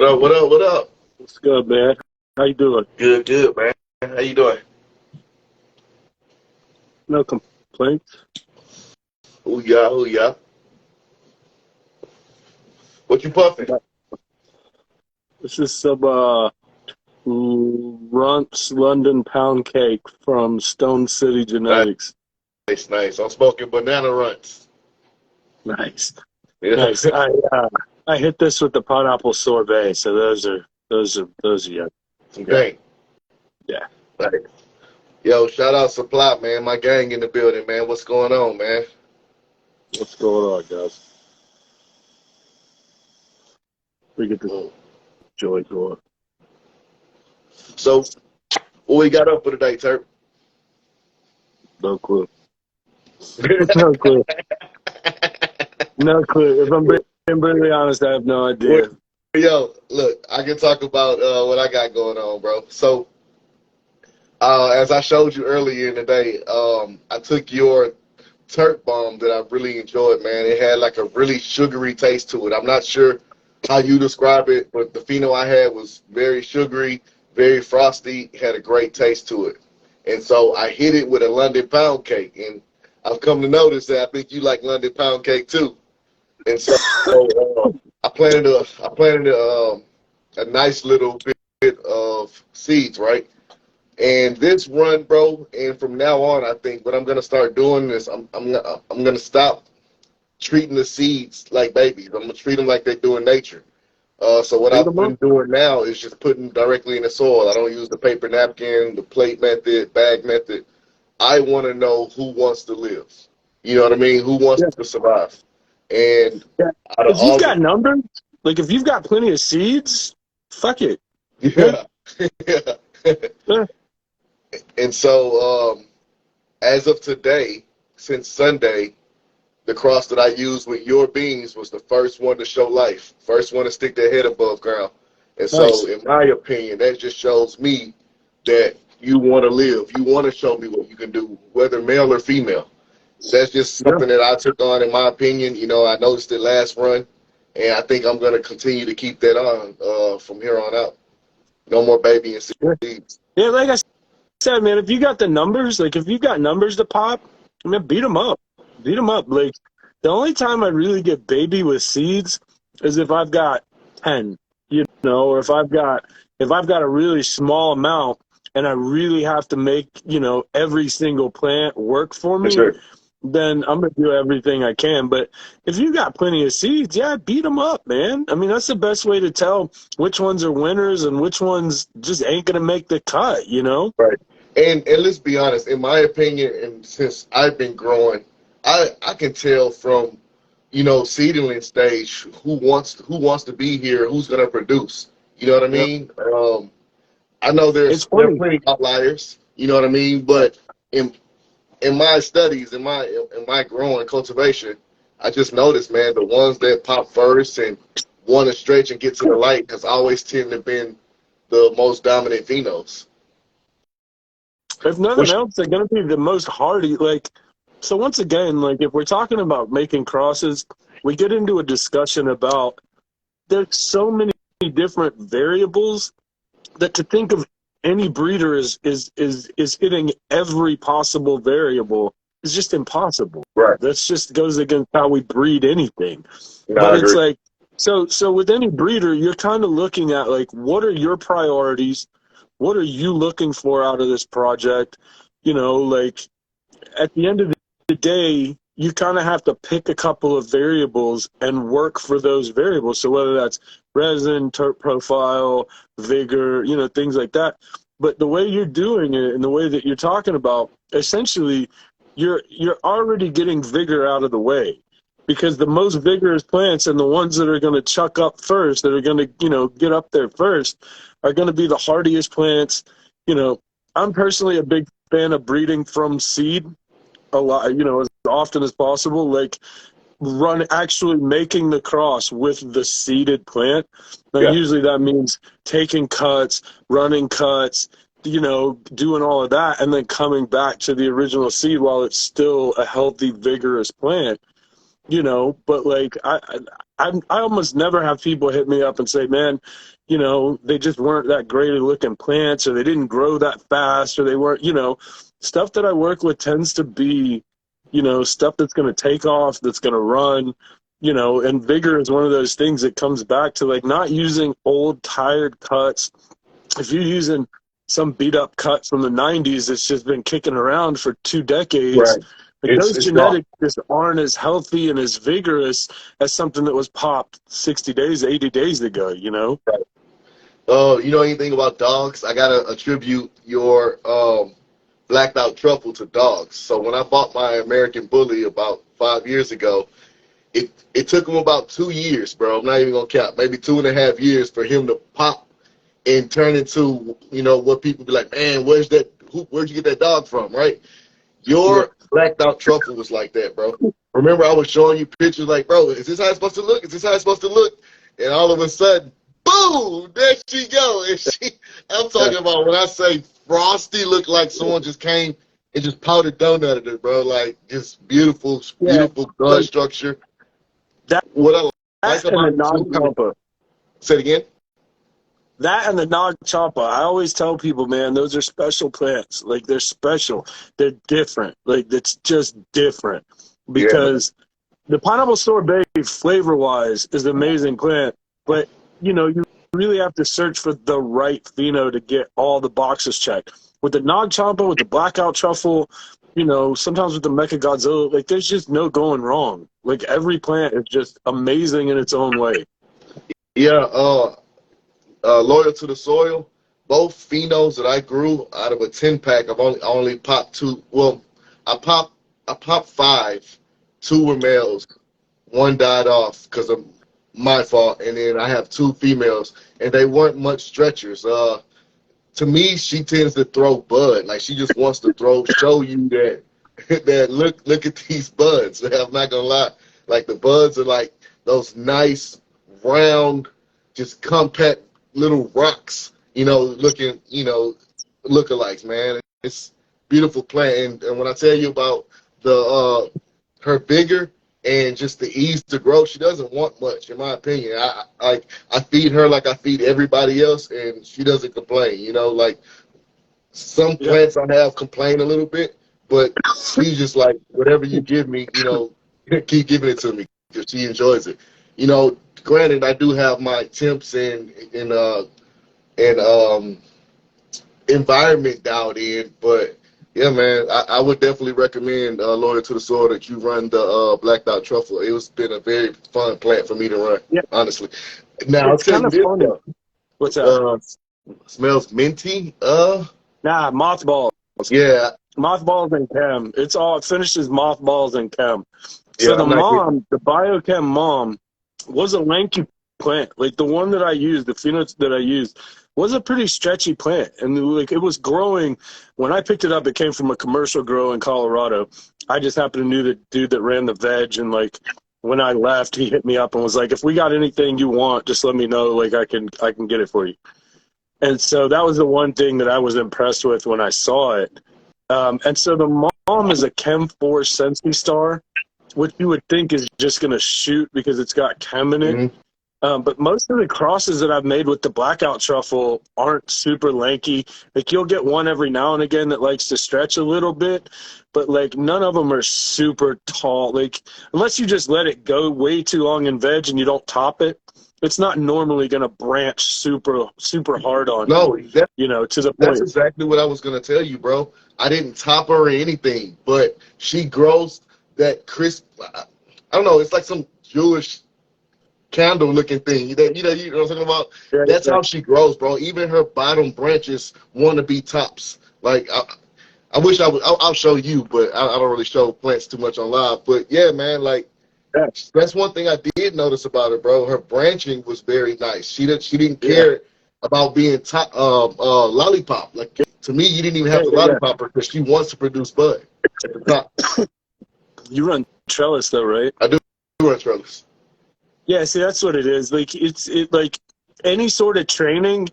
What up? What up? What up? What's good, man? How you doing? Good, good, man. How you doing? No complaints. Who ya? Who ya? What you puffing? This is some Runts London pound cake from Stone City Nice, Genetics. nice. I'm smoking banana runts. Nice, Yeah. nice. I hit this with the pineapple sorbet, so those are yeah. Some gang. Yeah. Like, yo, shout out Supply, man. My gang in the building, man. What's going on, man? What's going on, guys? We get the Mm. joy going. So, what we got up for today, Terp? No clue. No clue. No clue. If I'm being brutally honest, I have no idea. Yo, look, I can talk about what I got going on, bro. So, as I showed you earlier in the day, I took your Turk bomb that I really enjoyed, man. It had like a really sugary taste to it. I'm not sure how you describe it, but the pheno I had was very sugary, very frosty, had a great taste to it. And so I hit it with a London pound cake, and I've come to notice that I think you like London pound cake too. And so I planted a nice little bit of seeds, right? And this run, bro, and from now on, I think what I'm gonna start doing is I'm gonna stop treating the seeds like babies. I'm gonna treat them like they do in nature. So what Beat I've 'em up. been doing now is just putting them directly in the soil. I don't use the paper napkin, the plate method, bag method. I want to know who wants to live. You know what I mean? Who wants Yeah. to survive? And Yeah. out of If you've all got the numbers, like if you've got plenty of seeds, fuck it. yeah, yeah. Yeah. And so as of today, since Sunday, the cross that I used with your beans was the first one to show life, first one to stick their head above ground. And so, Nice. in my opinion, that just shows me that you want to live. You want to show me what you can do, whether male or female. That's just Yeah. something that I took on, in my opinion. You know, I noticed it last run, and I think I'm going to continue to keep that on from here on out. No more baby and Yeah. seeds. Yeah, like I said, man, if you got the numbers, like if you got numbers to pop, I mean, beat them up. Beat them up. Like the only time I really get baby with seeds is if I've got 10, or if I've got a really small amount and I really have to make, every single plant work for For me, sure. then I'm going to do everything I can. But if you got plenty of seeds, yeah, beat them up, man. I mean, that's the best way to tell which ones are winners and which ones just ain't going to make the cut, Right. And let's be honest, in my opinion, and since I've been growing, I can tell from, seedling stage who wants to be here, who's gonna produce. You know what I Yep. mean? I know It's there are funny. plenty of outliers, you know what I mean? But in my studies, in my growing cultivation, I just noticed, man, the ones that pop first and want to stretch and get to the light has always tend to been the most dominant phenos. If nothing Which else, they're going to be the most hardy. So once again, like if we're talking about making crosses, we get into a discussion about there's so many different variables that to think of any breeder is hitting every possible variable is just impossible. right. That's just goes against how we breed anything. No, But I it's agree. like so with any breeder, you're kind of looking at like what are your priorities? What are you looking for out of this project? Like at the end of the day, you kind of have to pick a couple of variables and work for those variables. So whether that's resin, terp profile, vigor, things like that. But the way you're doing it and the way that you're talking about, essentially, you're already getting vigor out of the way. Because the most vigorous plants and the ones that are going to chuck up first, that are going to, get up there first, are going to be the hardiest plants. I'm personally a big fan of breeding from seed a lot, as often as possible. Like actually making the cross with the seeded plant. Now, Yeah. usually that means taking cuts, running cuts, doing all of that, and then coming back to the original seed while it's still a healthy, vigorous plant. But like I almost never have people hit me up and say, man, you know, they just weren't that great at looking plants, or they didn't grow that fast, or they weren't, you know, stuff that I work with tends to be, you know, stuff that's going to take off, that's going to run, you know, and vigor is one of those things that comes back to like not using old tired cuts. If you're using some beat up cut from the 90s that's just been kicking around for 2 decades, Right. like those It's gone. genetics just aren't as healthy and as vigorous as something that was popped 60 days, 80 days ago, you know? You know anything about dogs? I gotta attribute your blacked out truffle to dogs. So when I bought my American Bully about 5 years ago, it took him about 2 years, bro. I'm not even gonna count, maybe 2.5 years for him to pop and turn into, you know, what people be like, man, where'd you get that dog from, right? Yeah. Your blacked out truffle was like that, bro. Remember, I was showing you pictures like, bro, is this how it's supposed to look? Is this how it's supposed to look? And all of a sudden, boom, there she go. And I'm talking about when I say frosty, looked like someone just came and just powdered donutted it, bro. Like, just beautiful, Yeah. beautiful blood Like structure. that, What I like that and the about it Nog too, Champa. say it again. That and the Nag Champa. I always tell people, man, those are special plants. Like they're special. They're different. Like it's just different. Yeah, man. Because the pineapple sorbet, flavor wise, is an amazing plant, but you know, you really have to search for the right pheno to get all the boxes checked. With the Nag Champa, with the blackout truffle, you know, sometimes with the Mecha Godzilla, like there's just no going wrong. Like every plant is just amazing in its own way. Yeah, loyal to the soil. Both phenos that I grew out of a 10 pack, I only popped two. Well, I popped five. Two were males. One died off because of my fault, and then I have two females, and they weren't much stretchers. To me, she tends to throw bud. Like she just wants to show you that that look at these buds. I'm not gonna lie. Like the buds are like those nice round, just compact little rocks. Lookalikes, man. It's beautiful plant. And when I tell you about the her vigor and just the ease to grow, she doesn't want much, in my opinion. I feed her like I feed everybody else, and she doesn't complain. Like some Yeah. plants I have complain a little bit, but she's just like, whatever you give me, keep giving it to me because she enjoys it. Granted, I do have my temps and environment dialed in, but yeah, man, I would definitely recommend Loyal to the Soil that you run the blacked out truffle. It's been a very fun plant for me to run, Yeah. honestly. Now I'll It's tell kind you of this funny. though, What's that? uh, smells minty. Nah, mothballs. Yeah, Mothballs and chem. It finishes mothballs and chem. So yeah, the I'm not getting. mom, the biochem mom, was a lanky plant. Like the one that I used, the phenotype that I used, was a pretty stretchy plant. And like it was growing. When I picked it up, it came from a commercial grow in Colorado. I just happened to know the dude that ran the veg, and like when I left, he hit me up and was like, if we got anything you want, just let me know. Like I can get it for you. And so that was the one thing that I was impressed with when I saw it. And so the mom is a Chem 4 Sensi Star, which you would think is just going to shoot because it's got chem in it. Mhm. But most of the crosses that I've made with the blackout truffle aren't super lanky. Like you'll get one every now and again that likes to stretch a little bit, but like none of them are super tall. Like unless you just let it go way too long in veg and you don't top it, it's not normally going to branch super hard on you, No, that, to the that's point. exactly what I was gonna tell you, bro. I didn't top her or anything, but she grows that crisp. I don't know. It's like some Jewish candle looking thing. You know what I'm talking about. Yeah, That's yeah, how she grows, bro. Even her bottom branches want to be tops. Like I wish I would. I'll show you, but I don't really show plants too much on live. But yeah, man, like yeah, that's one thing I did notice about her, bro. Her branching was very nice. She didn't yeah, care about being top lollipop. Like to me, you didn't even yeah, have to yeah, yeah. lollipop her because she wants to produce bud at the top. You run trellis though, right? I do run trellis. Yeah, see, that's what it is. Like like any sort of training.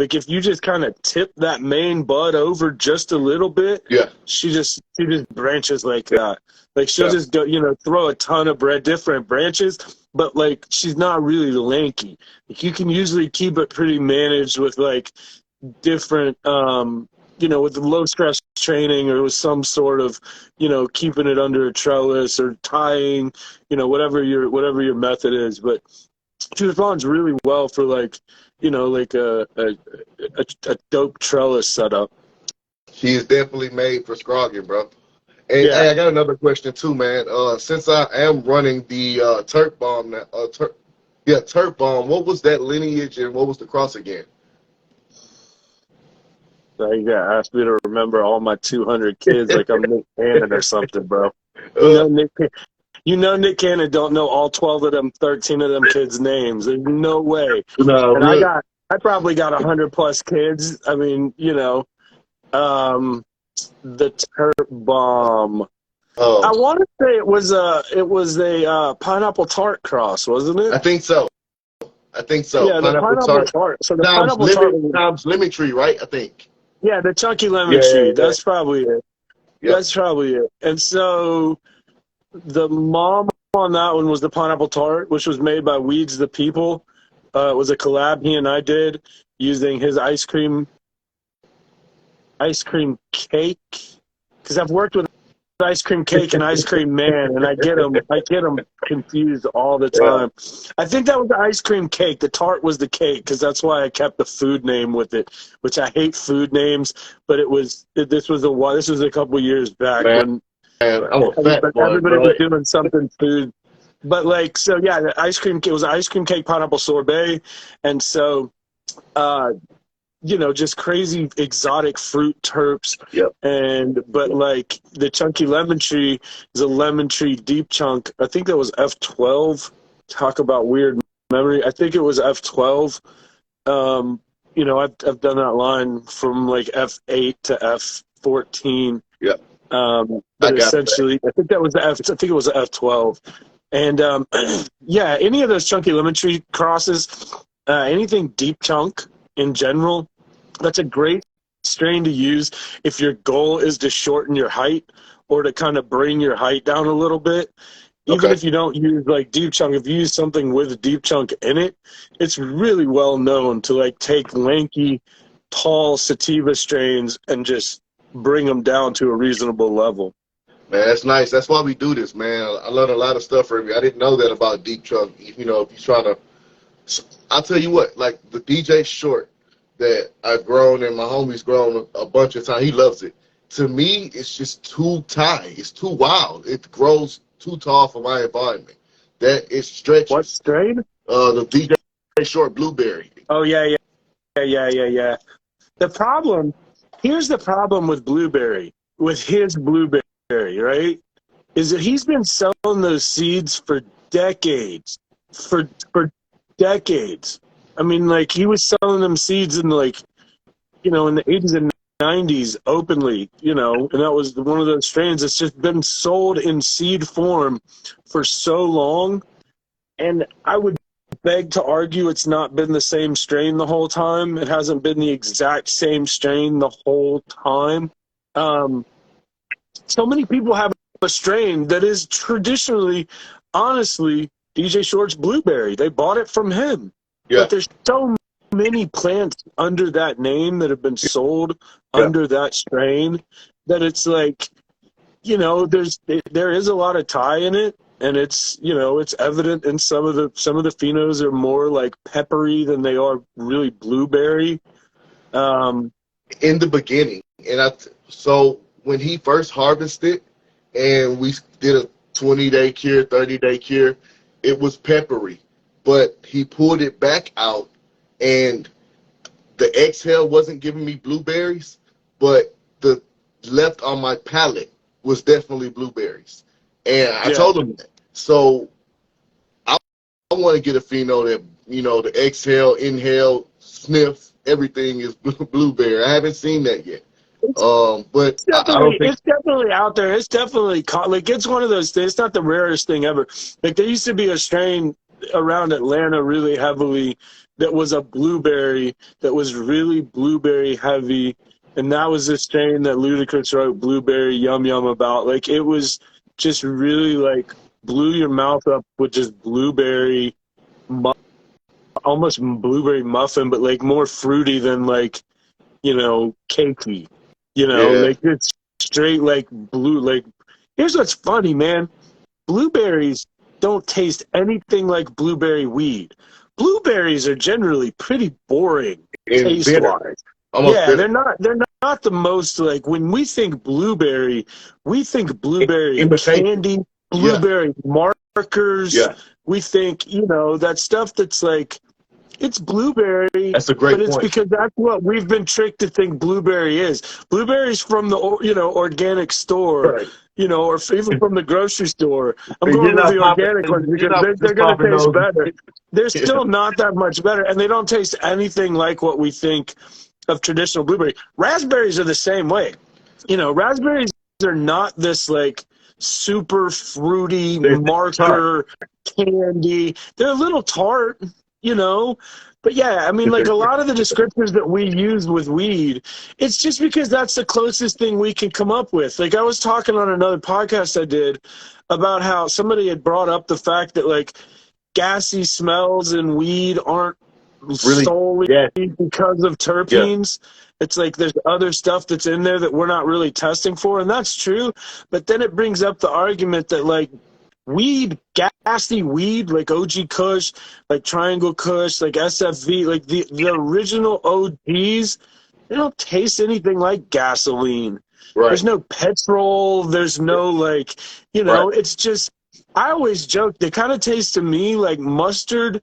Like if you just kind of tip that main bud over just a little bit, Yeah. she just branches like that. Like she'll Yeah. just go, throw a ton of different branches, but like she's not really lanky. Like you can usually keep it pretty managed with like different with low stress training or with some sort of keeping it under a trellis or tying, whatever your method is. But she responds really well for like like a dope trellis setup. She is definitely made for scrogging, bro. And Yeah. hey, I got another question too, man. Since I am running the terp bomb, terp bomb. What was that lineage and what was the cross again? So you got asked me to remember all my 200 kids like I'm Nick Cannon or something, bro. You Uh, know Nick Nick Cannon don't know all 12 of them, 13 of them kids' names. There's no way. no, And look. I probably got 100 plus kids. I mean, the Terp Bomb. I Um, want to say it was a pineapple tart cross, wasn't I it? think so. I think so. Yeah, the Pineapple pineapple tart tart. So the times pineapple tart. lemon tree, right? I think. Yeah, the chunky lemon tree. Yeah. That's probably it. Yep. That's probably it. And so the mom on that one was the pineapple tart, which was made by Weeds the People. It was a collab he and I did using his ice cream cake. Because I've worked with ice cream cake and ice cream man, and I get them confused all the Yeah. time. I think that was the ice cream cake. The tart was the cake, because that's why I kept the food name with it, which I hate food names. But this was a couple years back Man, when I'm a fat boy, everybody bro. was doing something food. But like, so yeah, the ice cream cake was ice cream cake pineapple sorbet, and so just crazy exotic fruit terps. Yep. But like the chunky lemon tree is a lemon tree deep chunk. I think that was F12. Talk about weird memory. I think it was F12. I've done that line from like F8 to F14. Yep. I But got that. essentially, I think it was the F12. And yeah, any of those chunky lemon tree crosses, anything deep chunk in general, that's a great strain to use if your goal is to shorten your height or to kind of bring your height down a little bit. Even Okay. if you don't use like deep chunk, if you use something with deep chunk in it, it's really well known to like take lanky, tall sativa strains and just bring them down to a reasonable level. Man, that's nice. That's why we do this, man. I learned a lot of stuff from you. I didn't know that about deep chunk. If you're trying to, I'll tell you what, like the DJ short that I've grown and my homie's grown a bunch of times. He loves it. To me, it's just too tight. It's too wild. It grows too tall for my environment. That it What stretches. strain? The DJ short blueberry. Oh yeah. Here's the problem with blueberry, with his blueberry, right? Is that he's been selling those seeds for decades. For decades. I mean, like he was selling them seeds in like, in the 80s and 90s openly, and that was one of those strains that's just been sold in seed form for so long. And I would beg to argue it's not been the same strain the whole time. It hasn't been the exact same strain the whole time. Um, so many people have a strain that is traditionally, honestly, DJ Short's blueberry. They bought it from him. Yeah. But there's so many plants under that name that have been sold Yeah. under that strain that it's like, there is a lot of tie in it, and it's it's evident in some of the phenos are more like peppery than they are really blueberry. In the beginning, so when he first harvested, and we did a 20-day cure, 30-day cure, it was peppery, but he pulled it back out, and the exhale wasn't giving me blueberries, but the left on my palate was definitely blueberries, and I Yeah. told him that. So I want to get a pheno that the exhale, inhale, sniff, everything is blueberry. I haven't seen that yet. But I don't think. It's definitely out there. It's definitely like it's one of those things. It's not the rarest thing ever. Like there used to be a strain. around Atlanta really heavily that was a blueberry that was really blueberry heavy, and that was this strain that Ludacris wrote "Blueberry Yum Yum" about. Like it was just really like blew your mouth up with just blueberry, almost blueberry muffin, but like more fruity than like cakey. Yeah. Like it's straight like blue. Like here's what's funny, man. Blueberries don't taste anything like blueberry weed. Blueberries are generally pretty boring And taste bitter. wise. Almost Yeah, bitter. they're not the most like when we think blueberry, we think blueberry Imitation. candy, Yeah. blueberry markers. Yeah. We think, that stuff that's like it's blueberry, That's a but great it's point. because that's what we've been tricked to think blueberry is. Blueberry's from the organic store, Right. or even from the grocery store. I'm You're going with not the popping. organic ones You're because not they're just going to popping taste those. better. They're Yeah. still not that much better, and they don't taste anything like what we think of traditional blueberry. Raspberries are the same way. Raspberries are not this like super fruity They're tart. marker candy. They're a little tart, you know. But yeah, I mean, like a lot of the descriptors that we use with weed, it's just because that's the closest thing we can come up with. Like I was talking on another podcast I did about how somebody had brought up the fact that like gassy smells in weed aren't Really? solely Yeah. because of Yeah. terpenes. It's like there's other stuff that's in there that we're not really testing for, and that's true. But then it brings up the argument that like weed, gassy weed, like OG Kush, like Triangle Kush, like SFV, like the original OGs, they don't taste anything like gasoline. Right. There's no petrol. There's no like, Right. it's just, I always joke, they kind of taste to me like mustard,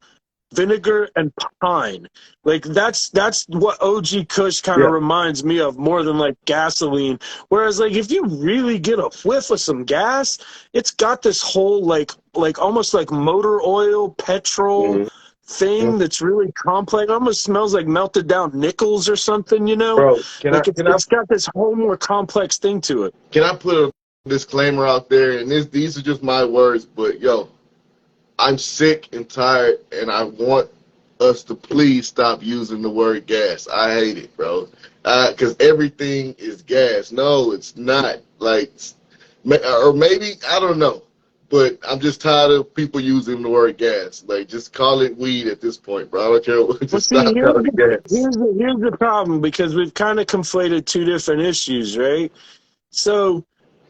vinegar, and pine. Like that's what OG Kush kind of Yeah. reminds me of more than like gasoline. Whereas like if you really get a whiff of some gas, it's got this whole like almost like motor oil, petrol Mhm. thing that's really complex. Almost smells like melted down nickels or something. Bro, can I Like it's got this whole more complex thing to it. put a disclaimer out there? And these are just my words, but yo, I'm sick and tired, and I want us to please stop using the word gas. I hate it, bro. Because everything is gas. No, it's not. Like, or maybe I don't know, but I'm just tired of people using the word gas. Like, just call it weed at this point, bro. I don't care. Well, Just see, stop calling it gas. here's the problem because we've kind of conflated two different issues, right? So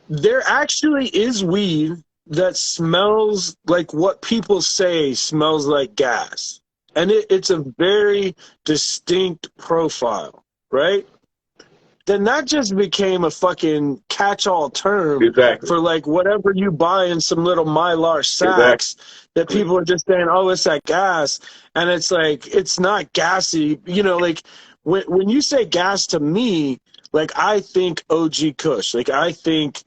there actually is weed that smells like what people say smells like gas. And it's a very distinct profile, right? Then that just became a fucking catch-all term Exactly. for like whatever you buy in some little Mylar Exactly. sacks that people are just saying, oh, it's that gas. And it's like, it's not gassy. Like when you say gas to me, like I think OG Kush. Like I think,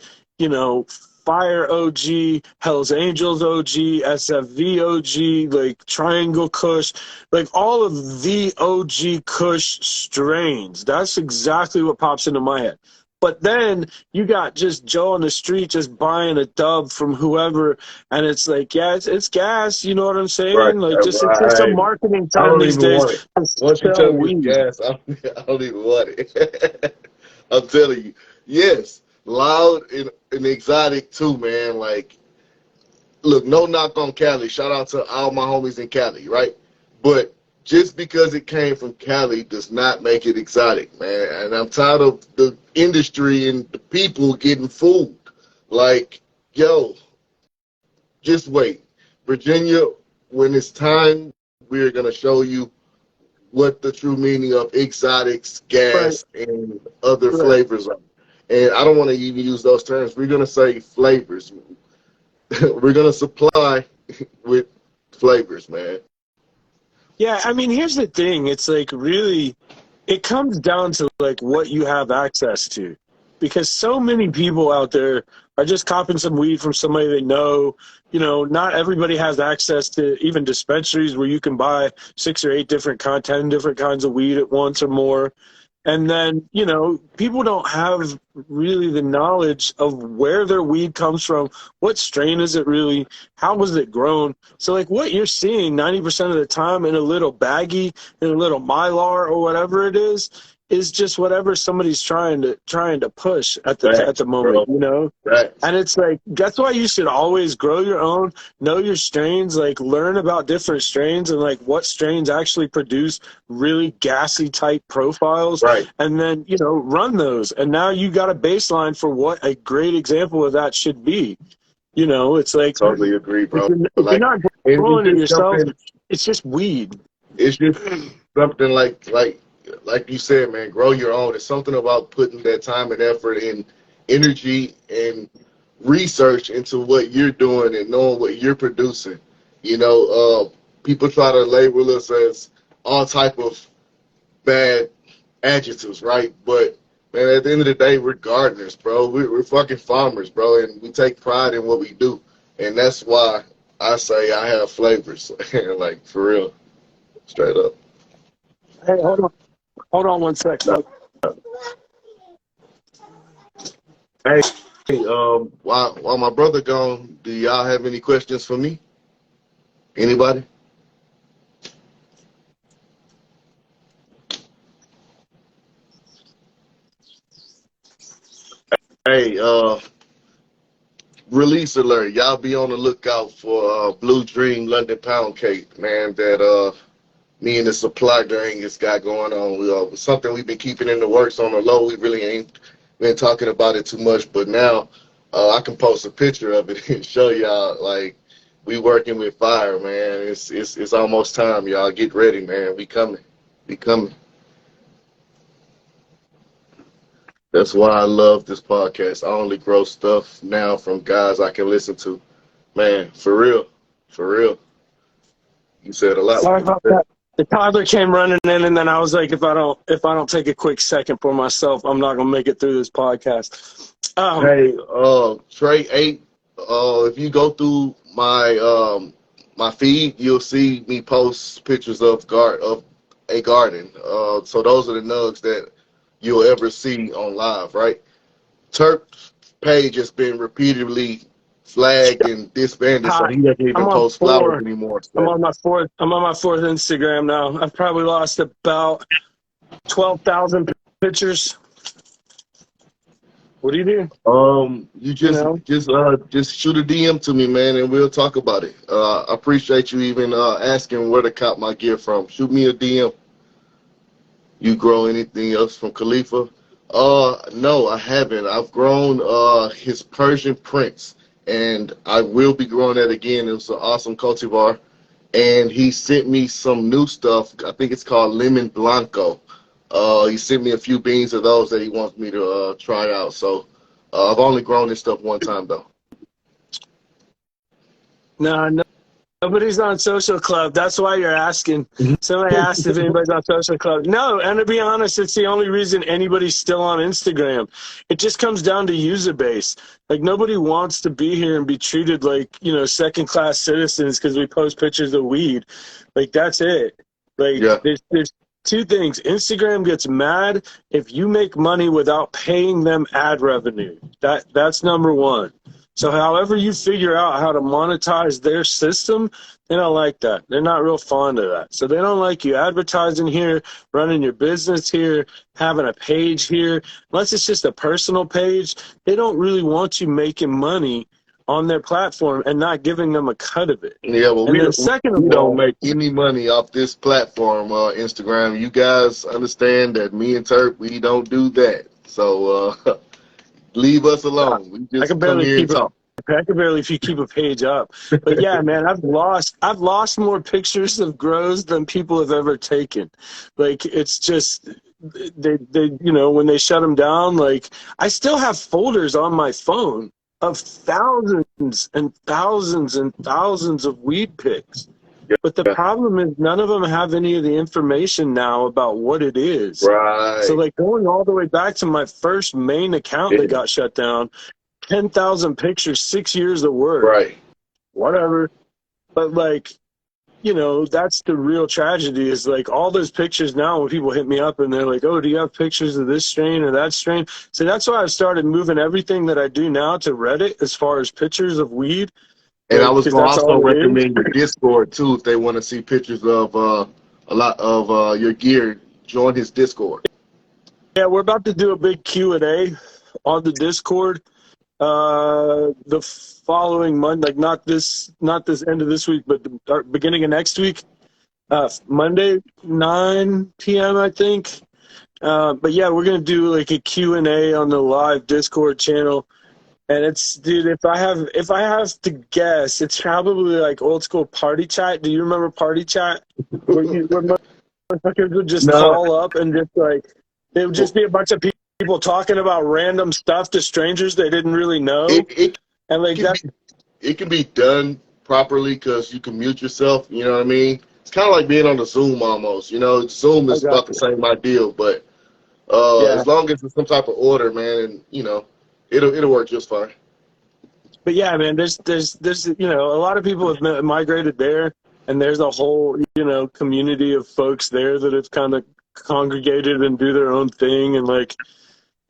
Fire OG, Hell's Angels OG, SFV OG, like Triangle Kush, like all of the OG Kush strains. That's exactly what pops into my head. But then you got just Joe on the street just buying a dub from whoever, and it's like, yeah, it's gas. You know what I'm Right. saying? Like, it's just a Right. marketing I term don't these even days want it. to Once you sell tell me it's weed. gas, I don't even want it. I'm telling you. Yes, loud and exotic too, man. Like, look, no knock on Cali. Shout out to all my homies in Cali, right? But just because it came from Cali does not make it exotic, man. And I'm tired of the industry and the people getting fooled. Like, yo, just wait. Virginia, when it's time, we're going to show you what the true meaning of exotics, Right, gas, and other right. flavors are. And I don't want to even use those terms. We're going to say flavors. We're going to supply with flavors, man. Yeah, I mean, here's the thing. It's like really, it comes down to like what you have access to. Because so many people out there are just copping some weed from somebody they know. Not everybody has access to even dispensaries where you can buy 6 or 8 different 10 different kinds of weed at once or more. And then, you know, people don't have really the knowledge of where their weed comes from, what strain is it really, how was it grown. So like what you're seeing 90% of the time in a little baggie, in a little mylar or whatever it is just whatever somebody's trying to push at the Facts, moment, bro. you know? Facts. And it's like, that's why you should always grow your own, know your strains, like learn about different strains and like what strains actually produce really gassy type profiles. Right. And then, you know, run those. And now you got a baseline for what a great example of that should be. You know, it's like, Totally agree, if bro. you're Like, not it's growing it just yourself, something. it's just weed. It's just something like you said, man. Grow your own. It's something about putting that time and effort and energy and research into what you're doing and knowing what you're producing. You know, people try to label us as all type of bad adjectives, right? But man, at the end of the day, we're gardeners, bro. We're fucking farmers, bro, and we take pride in what we do, and that's why I say I have flavors, like for real, straight up. Hey, hold on one sec. No. Hey, while my brother gone, do y'all have any questions for me? Anybody? Hey, release alert. Y'all be on the lookout for Blue Dream London Pound Cake, man. That me and the supply gang has got going on. Something we've been keeping in the works on the low. We really ain't been talking about it too much, but now I can post a picture of it and show y'all. Like we working with fire, man. It's almost time, y'all. Get ready, man. We coming. We coming. That's why I love this podcast. I only grow stuff now from guys I can listen to. Man, for real. For real. You said a lot. Sorry about that. The toddler came running in, and then I was like, if I don't take a quick second for myself, I'm not gonna make it through this podcast. Hey, Trey 8, if you go through my feed, you'll see me post pictures of a garden. So those are the nugs that you'll ever see on live, right? Terps page has been repeatedly flagged and disbanded, so Hi, he doesn't I'm even on post flowers four. anymore. I'm So on my fourth. I'm on my fourth Instagram now. I've probably lost about 12,000 pictures. What do you do? you You just know, just just shoot a DM to me, man, and we'll talk about it. I appreciate you even asking where to cop my gear from. Shoot me a DM. You grow anything else from Khalifa? No, I haven't. I've grown his Persian Prince, and I will be growing that again. It was an awesome cultivar, and he sent me some new stuff. I think it's called Lemon Blanco. He sent me a few beans of those that he wants me to try out. So I've only grown this stuff one time though. no, nobody's on Social Club. That's why you're asking. Somebody asked if anybody's on Social Club. No, and to be honest, it's the only reason anybody's still on Instagram. It just comes down to user base. Like nobody wants to be here and be treated like, you know, second class citizens because we post pictures of weed. Like that's it. Like Yeah, there's two things. Instagram gets mad if you make money without paying them ad revenue. That's number one. So however you figure out how to monetize their system, they don't like that. They're not real fond of that. So they don't like you advertising here, running your business here, having a page here. Unless it's just a personal page, they don't really want you making money on their platform and not giving them a cut of it. yeah, but And then second we of don't all, make any money off this platform, Instagram. You guys understand that me and Turk, we don't do that. So leave us alone. We I just can come barely here and keep a talk. I can barely if you keep a page up. But yeah, man, I've lost more pictures of grows than people have ever taken. Like it's just they you know when they shut them down. Like I still have folders on my phone of thousands and thousands and thousands of weed pics. But the Yeah. problem is none of them have any of the information now about what it is. So Right. like going all the way back to my first main account that Yeah. got shut down, 10,000 pictures, 6 years of work, Right. whatever. But like, you know, that's the real tragedy is like all those pictures now when people hit me up and they're like, oh, do you have pictures of this strain or that strain? So that's why I've started moving everything that I do now to Reddit as far as pictures of weed, And I like, was because gonna that's also all it is. recommend your Discord too if they want to see pictures of a lot of your gear. Join his Discord. Yeah, we're about to do a big Q&A on the Discord the following Monday, like not this end of this week, but the beginning of next week, Monday, 9 p.m. I think. But yeah, we're gonna do like a Q&A on the live Discord channel. And it's, dude, if I have to guess, it's probably like old school party chat. Do you remember party chat? Where motherfuckers would just No, call up and just like it would just be a bunch of people talking about random stuff to strangers they didn't really know. it And like can that. be it can be done properly because you can mute yourself. You know what I mean? It's kind of like being on the Zoom almost. You know, Zoom I is got about the you. same ideal, but Yeah. as long as it's some type of order, man, and it'll work just fine. But yeah, man, there's you know, a lot of people have migrated there, and there's a whole, you know, community of folks there that have kind of congregated and do their own thing. And like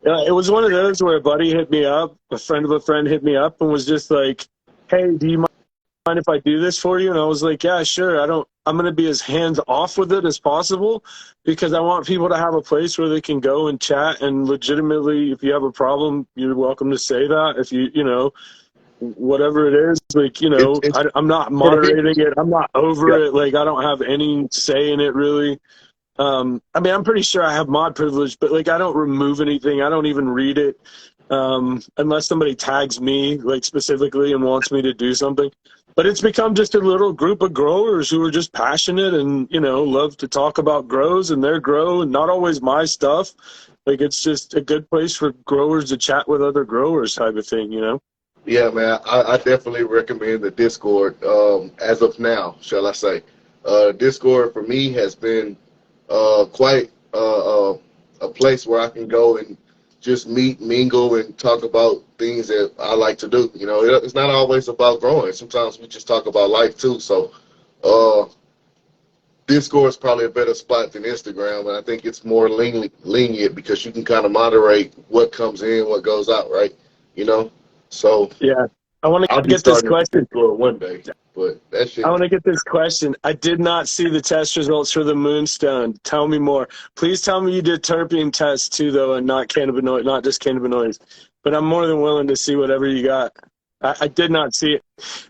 it was one of those where a buddy hit me up, a friend of a friend hit me up and was just like, hey, do you mind if I do this for you? And I was like, yeah, sure. I'm going to be as hands off with it as possible because I want people to have a place where they can go and chat. And legitimately, if you have a problem, you're welcome to say that. If you know, whatever it is, like, you know, It's I'm not for the people. moderating it. I'm not Yeah, over it. Like, I don't have any say in it really. I mean, I'm pretty sure I have mod privilege, but like, I don't remove anything. I don't even read it unless somebody tags me, like specifically, and wants me to do something. But it's become just a little group of growers who are just passionate and, you know, love to talk about grows and their grow and not always my stuff. Like, it's just a good place for growers to chat with other growers type of thing, you know? yeah, man. I definitely recommend the Discord. As of now, shall I say, Discord for me has been quite a place where I can go and just meet, mingle, and talk about things that I like to do. You know, it's not always about growing. Sometimes we just talk about life too. So, uh, Discord is probably a better spot than Instagram, and I think it's more lenient because you can kind of moderate what comes in, what goes out, right? You know, so Yeah. I want I'll to be get this starting the question. Discord one day, but that I shit. want to get this question. I did not see the test results for the Moonstone. Tell me more. Please tell me you did terpene tests too, though, and not cannabinoid, not just cannabinoids. But I'm more than willing to see whatever you got. I did not see it.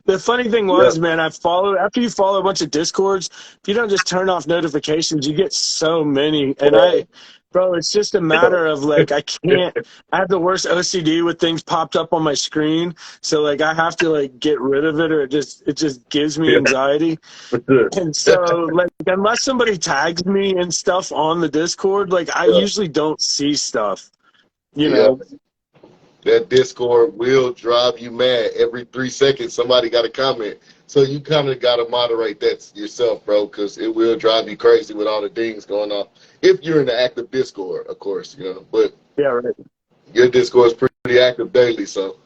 The funny thing Yeah, was, man, I followed after you follow a bunch of Discords. If you don't just turn off notifications, you get so many. And man. bro, it's just a matter of like I can't. I have the worst OCD with things popped up on my screen, so like I have to like get rid of it, or it just gives me Yeah, anxiety. for sure. And so like unless somebody tags me and stuff on the Discord, like I Yeah, usually don't see stuff. You yeah. know. That Discord will drive you mad. Every 3 seconds, somebody got a comment. So you kind of got to moderate that yourself, bro, because it will drive you crazy with all the things going on. If you're in the active Discord, of course, you know. But Yeah, right. your Discord is pretty active daily, so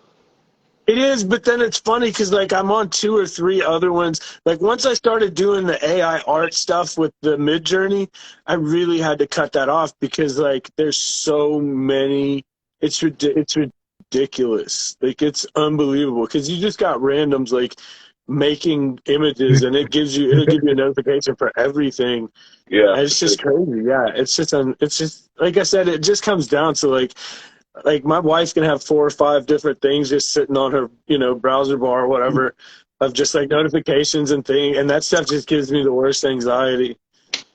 It is, but then it's funny because like I'm on two or three other ones. Like once I started doing the AI art stuff with the Mid Journey, I really had to cut that off because like there's so many. It's ridiculous. Like it's unbelievable because you just got randoms like making images and it'll give you a notification for everything. yeah, And for it's sure. just crazy. Yeah, it's just like I said. It just comes down to like my wife's gonna have four or five different things just sitting on her, you know, browser bar or whatever, of just like notifications and things, and that stuff just gives me the worst anxiety,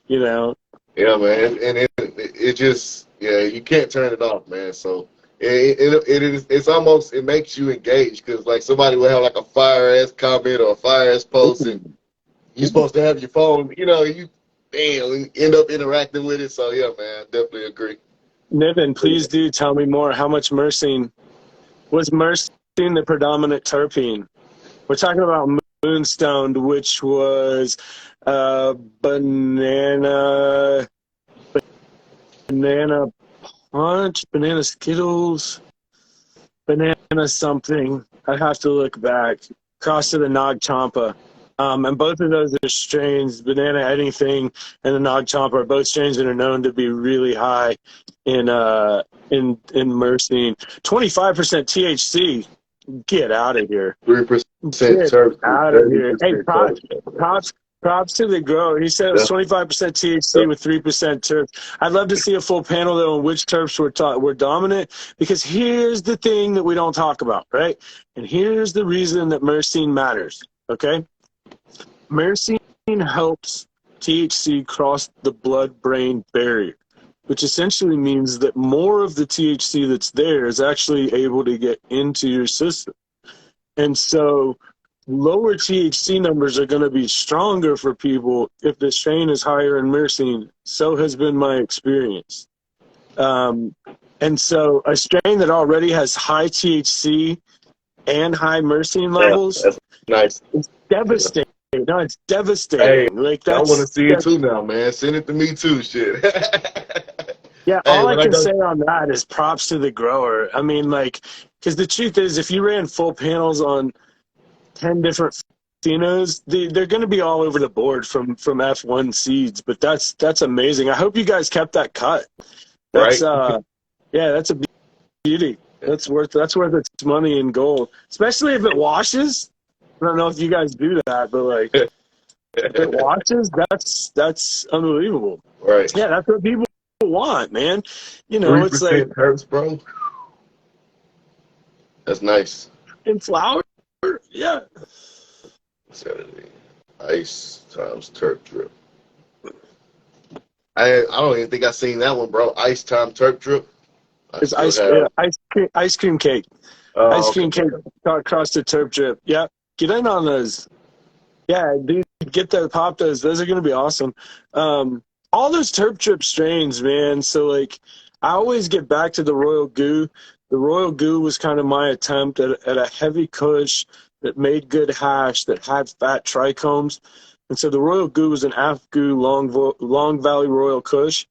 you know. Yeah, man, and it just you can't turn it off, man. So it's almost it makes you engage because like somebody will have like a fire ass comment or a fire ass post, and you're supposed to have your phone, you damn and end up interacting with it. So yeah, man, I definitely agree. Niven, please do tell me more. How much myrcene was myrcene the predominant terpene? We're talking about moonstone, which was uh, banana, banana punch, banana skittles, banana something. I'd have to look back. Cross to the Nag Champa. And both of those are strains, Banana Anything and the Nog Chomp are both strains that are known to be really high in myrcene. 25% THC. Get out of here. 3% Get terps, out of here. Hey, 30% terps. props to the grower. He said it was 25% THC with 3% terps. I'd love to see a full panel, though, on which terps were dominant, because here's the thing that we don't talk about, right? And here's the reason that myrcene matters, okay? Myrcene helps THC cross the blood-brain barrier, which essentially means that more of the THC that's there is actually able to get into your system. And so lower THC numbers are going to be stronger for people if the strain is higher in myrcene. So has been my experience. And so a strain that already has high THC and high myrcene levels, That's nice. is devastating. No, it's Hey, devastating. Like I want to see it that's too now, man. Send it to me too, shit. yeah. Hey, All I when I can go, say on that is props to the grower. I mean, like, because the truth is, if you ran full panels on 10 different phenos, they're going to be all over the board from F1 seeds. But that's amazing. I hope you guys kept that cut. That's right? yeah, that's a beauty. That's worth its money in gold, especially if it washes. I don't know if you guys do that, but like if it washes, that's unbelievable. Right. Yeah, that's what people want, man. You know, it's like 3% terps, bro. That's nice. in flour. Yeah. Saturday. Ice times terp drip. I don't even think I seen that one, bro. Ice time terp drip. I It's still have. ice cream cake. Oh, Ice okay. cream cake across the terp drip. Yeah. Get in on those. Yeah, dude, get those, pop those. Those are gonna be awesome. All those terp drip strains, man. So like I always get back to the Royal Goo. The Royal Goo was kind of my attempt at a heavy kush that made good hash that had fat trichomes. And so the Royal Goo was an Afgoo Long Valley Royal Kush.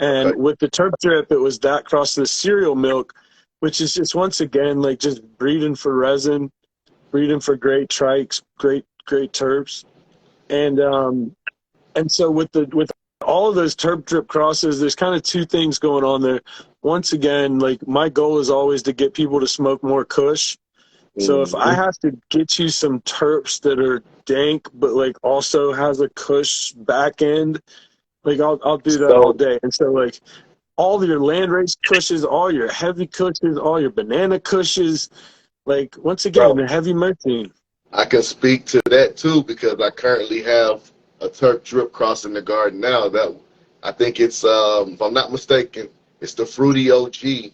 Okay. And with the terp drip, it was that crossed the cereal milk, which is just once again like just breeding for resin, breeding for great trikes, great terps. And so with all of those terp drip crosses, there's kind of two things going on there. Once again, like my goal is always to get people to smoke more kush. So if I Mm-hmm. have to get you some terps that are dank but like also has a kush back end, like I'll do that all So, day. And so like all your landrace cushes, all your heavy cushes, all your banana cushes, like once again, bro, the heavy myrcene. I can speak to that too because I currently have a terp drip crossing the garden now. That I think it's, if I'm not mistaken, it's the Fruity OG,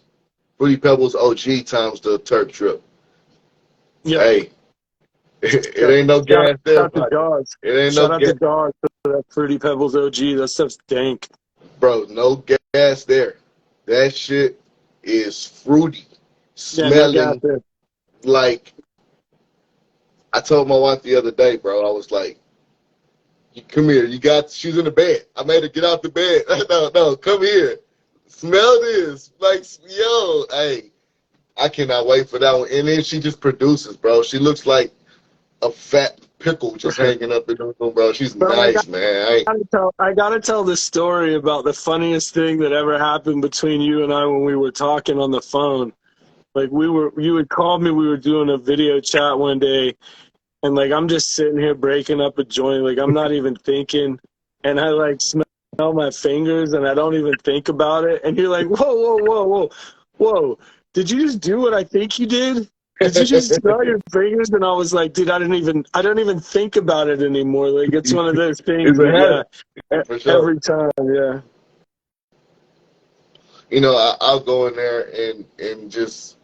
Fruity Pebbles OG times the terp drip. Yep. Hey, it Yep. ain't no Shout gas there, out to but Jaws. it ain't no Shout out to gas, Jaws for that Fruity Pebbles OG. That stuff's dank. bro. No gas there. That shit is fruity, Yeah, no gas smelling there. like. I told my wife the other day, bro. I was like, "Come here. You got." She's in the bed. I made her get out the bed. No, come here. Smell this. Like, yo, hey, I cannot wait for that one. And then she just produces, bro. She looks like a fat pickle just hanging up in the room, bro. She's Bro, nice, man. I gotta tell this story about the funniest thing that ever happened between you and I when we were talking on the phone. Like you had called me, we were doing a video chat one day, and like I'm just sitting here breaking up a joint, like I'm not even thinking, and I like smell my fingers and I don't even think about it, and you're like, whoa, did you just do what I think you did? Did you just smell your fingers? And I was like, dude, I don't even think about it anymore. Like it's one of those things It's a that habit for sure. every time, yeah. You know, I'll go in there and just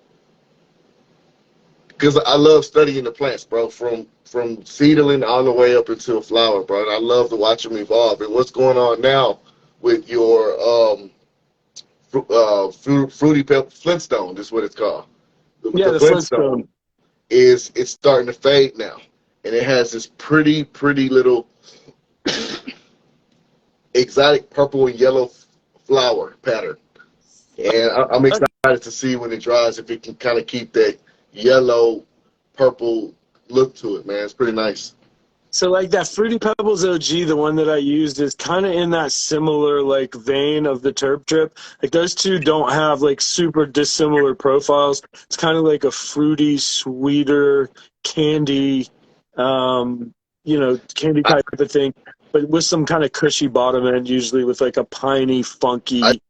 because I love studying the plants, bro, from seedling all the way up into a flower, bro. And I love to watch them evolve. And what's going on now with your fruity pebble Flintstone is what it's called. With Yeah, the the Flintstone. Flintstone is it's starting to fade now, and it has this pretty little exotic purple and yellow flower pattern. And I'm excited to see when it dries if it can kind of keep that yellow, purple look to it, man. It's pretty nice. So like that Fruity Pebbles OG, the one that I used, is kind of in that similar like vein of the Terp Drip. Like those two don't have like super dissimilar profiles. It's kind of like a fruity, sweeter candy, candy I, type of thing, but with some kind of cushy bottom end, usually with like a piney, I funky.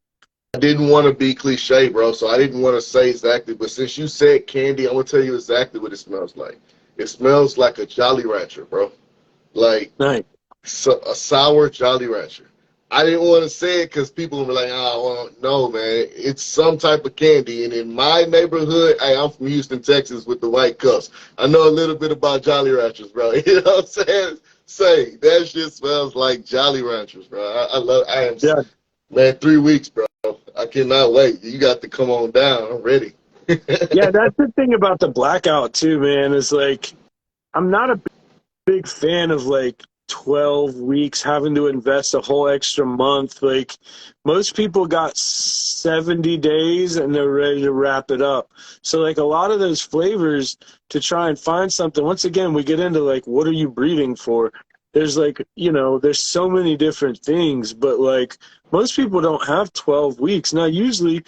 didn't want to be cliche, bro, so I didn't want to say exactly. But since you said candy, I'm gonna tell you exactly what it smells like. It smells like a Jolly Rancher, bro. Like Nice. a sour Jolly Rancher. I didn't want to say it because people will be like, oh, well, no, man. It's some type of candy. And in my neighborhood, hey, I'm from Houston, Texas with the white cuffs. I know a little bit about Jolly Ranchers, bro. You know what I'm saying? Say, that shit smells like Jolly Ranchers, bro. I am, Yeah. man, 3 weeks, bro. I cannot wait. You got to come on down. I'm ready. Yeah, that's the thing about the blackout too, man, is like I'm not a big fan of like 12 weeks having to invest a whole extra month. Like most people got 70 days and they're ready to wrap it up. So like a lot of those flavors to try and find something, once again, we get into like, what are you breeding for? There's like, there's so many different things, but like most people don't have 12 weeks. Now, usually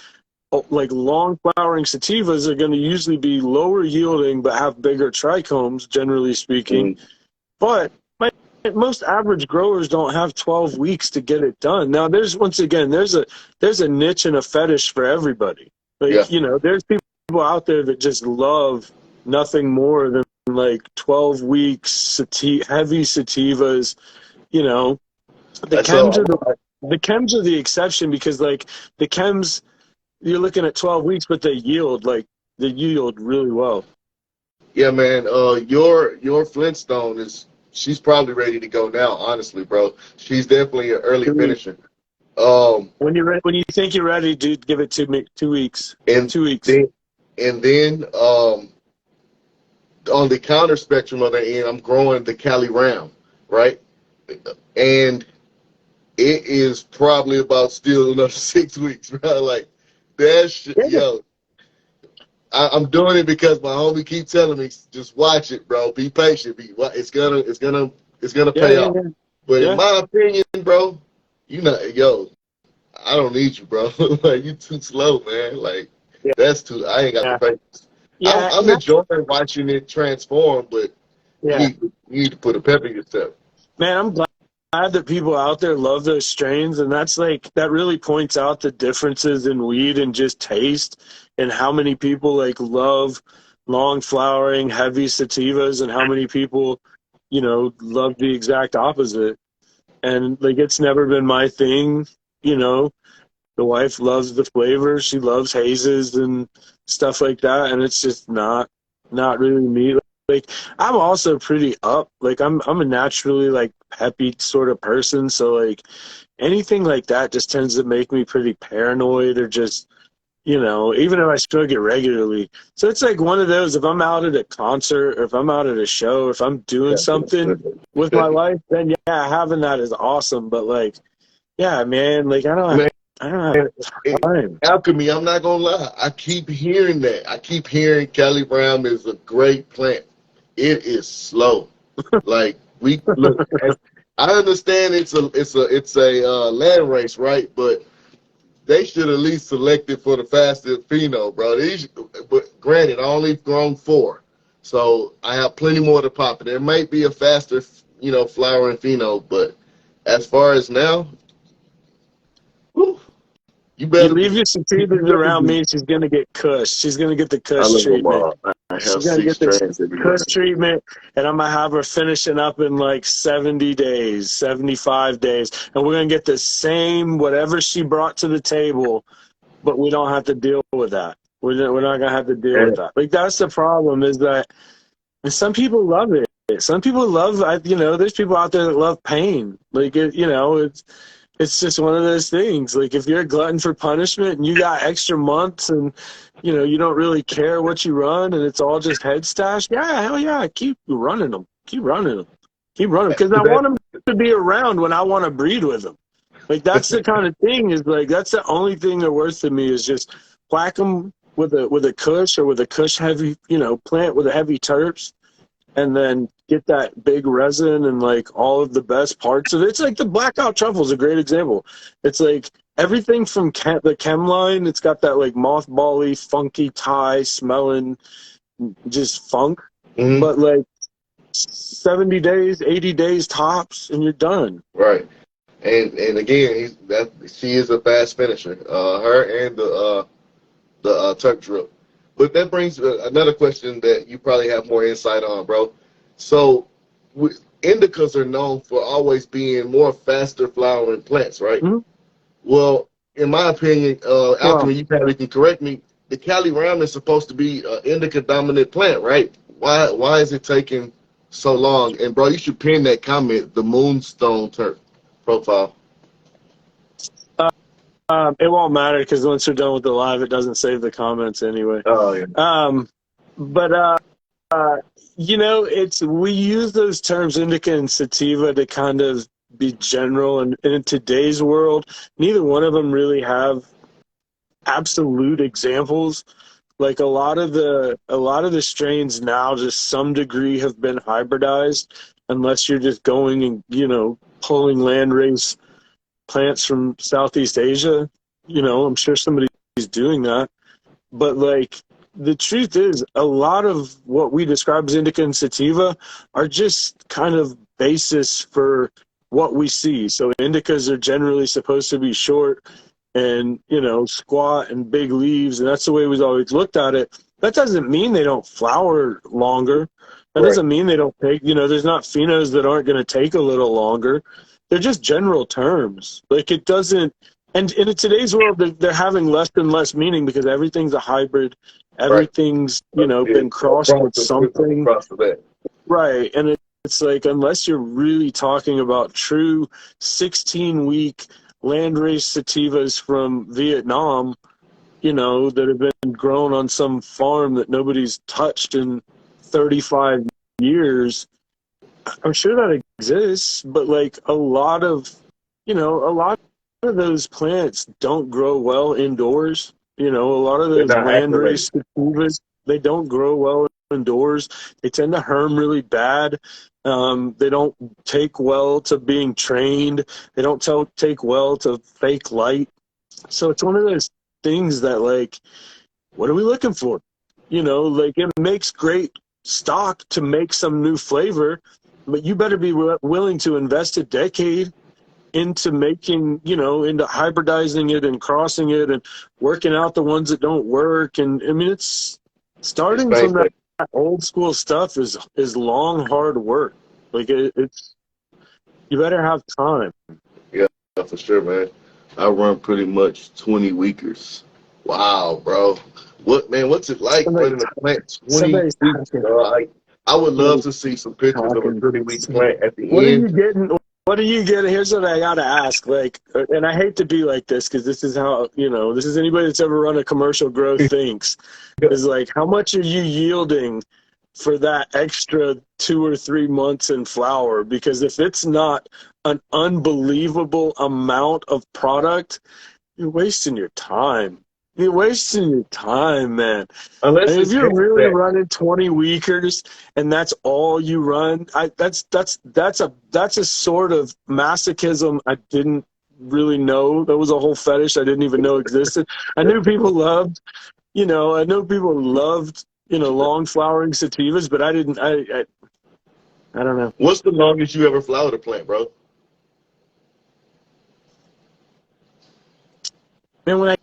like long flowering sativas are going to usually be lower yielding but have bigger trichomes, generally speaking. Mm, But most average growers don't have 12 weeks to get it done. Now, once again, there's a niche and a fetish for everybody. yeah, Like, there's people out there that just love nothing more than like 12 weeks heavy sativas. You know, the that's all. chems are the chems are the exception because like the chems you're looking at 12 weeks, but they yield really well. Yeah, man. Your Flintstone she's probably ready to go now. Honestly, bro, she's definitely an early 2 weeks. finisher. Um, When you think you're ready, dude, give it to me. 2 weeks. and 2 weeks. then on the counter spectrum of the end, I'm growing the Cali Ram, right? And it is probably about still another 6 weeks, bro. Like that shit, Yeah, yo. I'm doing it because my homie keep telling me, just watch it, bro. Be patient. It's gonna yeah, pay yeah, off. yeah. But in Yeah, my opinion, bro, yo, I don't need you, bro. Like you too slow, man. Like that's too. I ain't got the yeah, patience. yeah. I'm enjoying watching it transform, but you Yeah. need you need to put a pep in your step. Man, I'm glad that people out there love those strains, and that really points out the differences in weed and just taste, and how many people like love long flowering heavy sativas, and how many people, love the exact opposite. And like it's never been my thing, you know. The wife loves the flavor. She loves hazes and stuff like that, and it's just not really me. Like I'm also pretty up. Like I'm a naturally like peppy sort of person, so like anything like that just tends to make me pretty paranoid or just even if I smoke it regularly. So it's like one of those, if I'm out at a concert or if I'm out at a show, if I'm doing something with my life, then yeah, having that is awesome. But like, yeah, man, like Man, I don't have time. alchemy. I'm not gonna lie. I keep hearing that. I keep hearing Cali Brown is a great plant. It is slow. Like we look. I understand it's a land race, right? But they should at least select it for the fastest pheno, bro. But granted, I only grown 4, so I have plenty more to pop. There might be a faster, flowering pheno, but as far as now, whew, you You better leave be. your You sativas better around be. me, she's gonna get kush. She's gonna get the I kush love them treatment. all. I have She's gonna 6 get this strands everywhere. kush treatment, and I'm gonna have her finishing up in like 70 days, 75 days, and we're gonna get the same whatever she brought to the table, but we don't have to deal with that. We're not gonna have to deal with And that. Like that's the problem is that, and some people love it. Some people love, there's people out there that love pain. Like it's just one of those things. Like if you're a glutton for punishment and you got extra months and you don't really care what you run and it's all just head stash, yeah, hell yeah, keep running them, keep running because I want them to be around when I want to breed with them. Like that's the kind of thing is like that's the only thing they're worth to me is just whack them with a kush or with a kush heavy plant with a heavy terps and then get that big resin and like all of the best parts of it. It's like the blackout truffle is a great example. It's like everything from the chem line. It's got that like mothbally, funky Thai smelling, just funk. Mm-hmm. But like 70 days, 80 days tops, and you're done. Right. And again, she is a fast finisher. Her and the Turk drip. But that brings another question that you probably have more insight on, bro. So, indicas are known for always being more faster flowering plants, right? Mm-hmm. Well, in my opinion, Well, Alchemy, you probably can correct me. The Cali Ram is supposed to be an indica dominant plant, right? Why is it taking so long? And bro, you should pin that comment, the Moonstone Turk profile. it won't matter because once you're done with the live, it doesn't save the comments anyway. Oh yeah. But you know, we use those terms indica and sativa to kind of be general, and in today's world, neither one of them really have absolute examples. Like a lot of the strains now, just some degree have been hybridized, unless you're just going and pulling landrace plants from Southeast Asia. I'm sure somebody's doing that. But like the truth is, a lot of what we describe as indica and sativa are just kind of basis for what we see. So indicas are generally supposed to be short and squat and big leaves, and that's the way we've always looked at it. That doesn't mean they don't flower longer. That Right. doesn't mean they don't take. There's not phenos that aren't going to take a little longer. They're just general terms. Like it doesn't. And in today's world, they're having less and less meaning because everything's a hybrid. Right. Everything's Yeah. been crossed with something. Across the bat. Right, and it's like unless you're really talking about true 16-week landrace sativas from Vietnam, that have been grown on some farm that nobody's touched in 35 years, I'm sure that exists, but like a lot of those plants don't grow well indoors. A lot of They're those not acclimated. landrace sativas, they don't grow well indoors. They tend to herm really bad. They don't take well to being trained. They don't take well to fake light. So it's one of those things that, like, what are we looking for? Like it makes great stock to make some new flavor, but you better be willing to invest a decade into making, into hybridizing it and crossing it and working out the ones that don't work. And I mean, it's It's starting from that painful. old school stuff is long, hard work. Like it's, you better have time. Yeah, for sure, man. I run pretty much 20 weekers. Wow, bro. What's it like running a plant 20 Somebody's weeks, talking. bro? I would love Somebody's to see some pictures of a talking. 20-week plant at What are the you end. getting? What are you getting? Here's what I gotta ask. Like, and I hate to be like this because this is how this is anybody that's ever run a commercial grow thinks. Is like, how much are you yielding for that extra 2 or 3 months in flower? Because if it's not an unbelievable amount of product, you're wasting your time. You're wasting your time, man. Unless And if it's you're really habitat. running 20 weekers and that's all you run, that's a sort of masochism I didn't really know. That was a whole fetish I didn't even know existed. I knew people loved, long flowering sativas, but I didn't. I don't know. What's the longest you ever flowered a plant, bro? And when I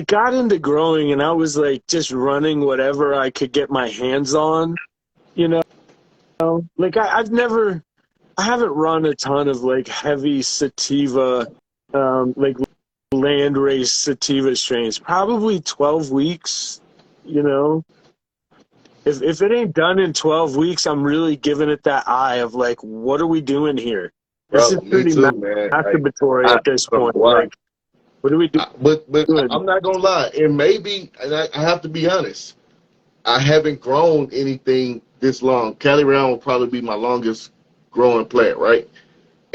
got into growing and I was like just running whatever I could get my hands on, you know, like I haven't run a ton of like heavy sativa, like landrace sativa strains. Probably 12 weeks. If it ain't done in 12 weeks, I'm really giving it that eye of like, what are we doing here? This is Bro, me pretty too, man. Like, masturbatory I at this don't know point. why. Like, what are we But doing? I'm not gonna lie. And maybe, and I have to be honest, I haven't grown anything this long. Cali Round will probably be my longest growing plant, right?